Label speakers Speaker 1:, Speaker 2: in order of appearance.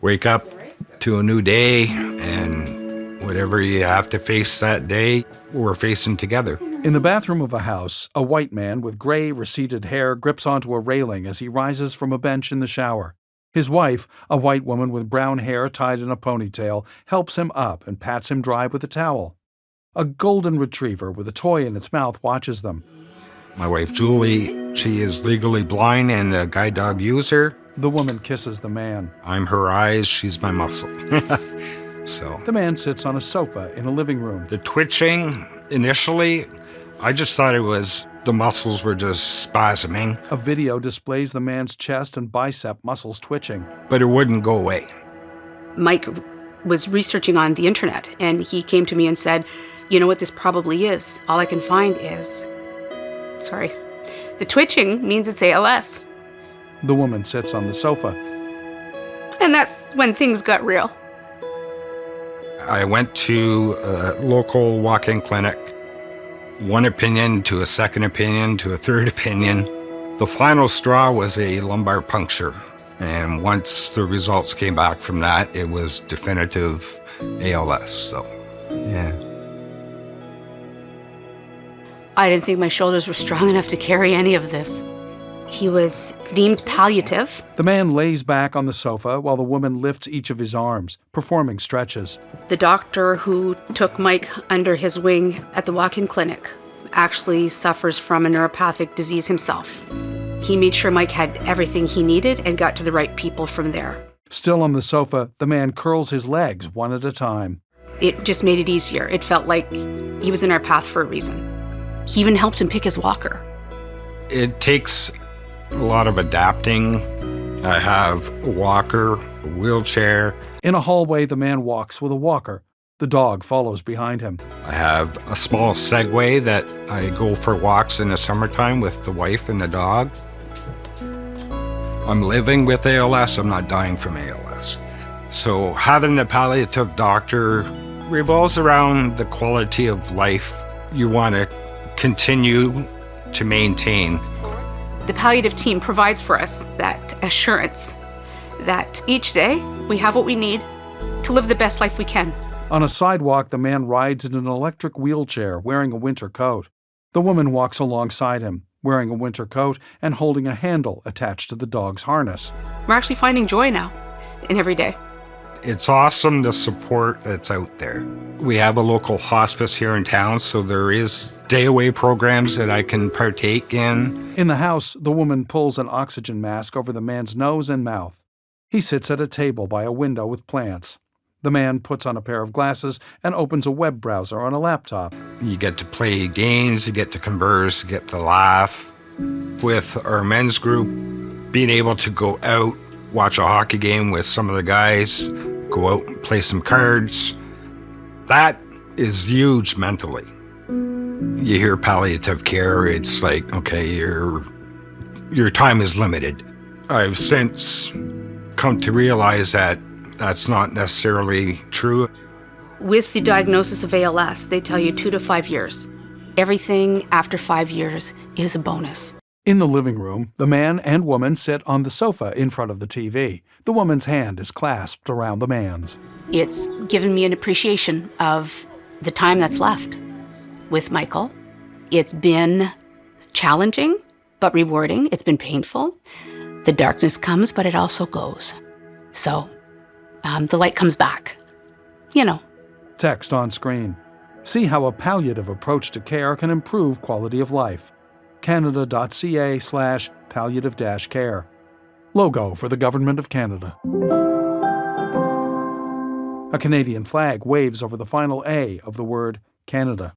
Speaker 1: wake up to a new day, and whatever you have to face that day, we're facing together.
Speaker 2: In the bathroom of a house, a white man with gray, receded hair grips onto a railing as he rises from a bench in the shower. His wife, a white woman with brown hair tied in a ponytail, helps him up and pats him dry with a towel. A golden retriever with a toy in its mouth watches them.
Speaker 1: My wife, Julie, she is legally blind and a guide dog user.
Speaker 2: The woman kisses the man.
Speaker 1: I'm her eyes, she's my muscle. So
Speaker 2: The man sits on a sofa in a living room.
Speaker 1: the twitching, initially, I just thought it was the muscles were just spasming,
Speaker 2: A video displays the man's chest and bicep muscles twitching.
Speaker 1: but it wouldn't go away.
Speaker 3: Mike was researching on the internet, and he came to me and said, you know what this probably is? All I can find is, the twitching means it's ALS.
Speaker 2: The woman sits on the sofa.
Speaker 3: And that's when things got real.
Speaker 1: I went to a local walk-in clinic, one opinion to a second opinion to a third opinion. The final straw was a lumbar puncture. And once the results came back from that, it was definitive ALS. So, yeah.
Speaker 3: I didn't think my shoulders were strong enough to carry any of this. He was deemed palliative.
Speaker 2: The man lays back on the sofa while the woman lifts each of his arms, performing stretches.
Speaker 3: The doctor who took Mike under his wing at the walk-in clinic actually suffers from a neuropathic disease himself. He made sure Mike had everything he needed and got to the right people from there.
Speaker 2: Still on the sofa, the man curls his legs one at a time.
Speaker 3: It just made it easier. It felt like he was in our path for a reason. He even helped him pick his walker.
Speaker 1: It takes a lot of adapting. I have a walker, a wheelchair.
Speaker 2: In a hallway, the man walks with a walker. The dog follows behind him.
Speaker 1: I have a small Segway that I go for walks in the summertime with the wife and the dog. I'm living with ALS, I'm not dying from ALS. So having a palliative doctor revolves around the quality of life you want to continue to maintain.
Speaker 3: The palliative team provides for us that assurance that each day we have what we need to live the best life we can.
Speaker 2: On a sidewalk, the man rides in an electric wheelchair wearing a winter coat. The woman walks alongside him, wearing a winter coat and holding a handle attached to the dog's harness.
Speaker 3: We're actually finding joy now in every day.
Speaker 1: It's awesome the support that's out there. We have a local hospice here in town, so there is day-away programs that I can partake in.
Speaker 2: In the house, the woman pulls an oxygen mask over the man's nose and mouth. He sits at a table by a window with plants. The man puts on a pair of glasses and opens a web browser on a laptop.
Speaker 1: You get to play games, you get to converse, you get to laugh. With our men's group, being able to go out, watch a hockey game with some of the guys, go out and play some cards, that is huge mentally. You hear palliative care, it's like, okay, your time is limited. I've since come to realize that that's not necessarily true.
Speaker 3: With the diagnosis of ALS, they tell you 2 to 5 years. Everything after 5 years is a bonus.
Speaker 2: In the living room, the man and woman sit on the sofa in front of the TV. The woman's hand is clasped around the man's.
Speaker 3: It's given me an appreciation of the time that's left with Michael. It's been challenging, but rewarding. It's been painful. The darkness comes, but it also goes. So, the light comes back. You know.
Speaker 2: Text on screen. See how a palliative approach to care can improve quality of life. Canada.ca/palliative-care. Logo for the Government of Canada. A Canadian flag waves over the final A of the word Canada.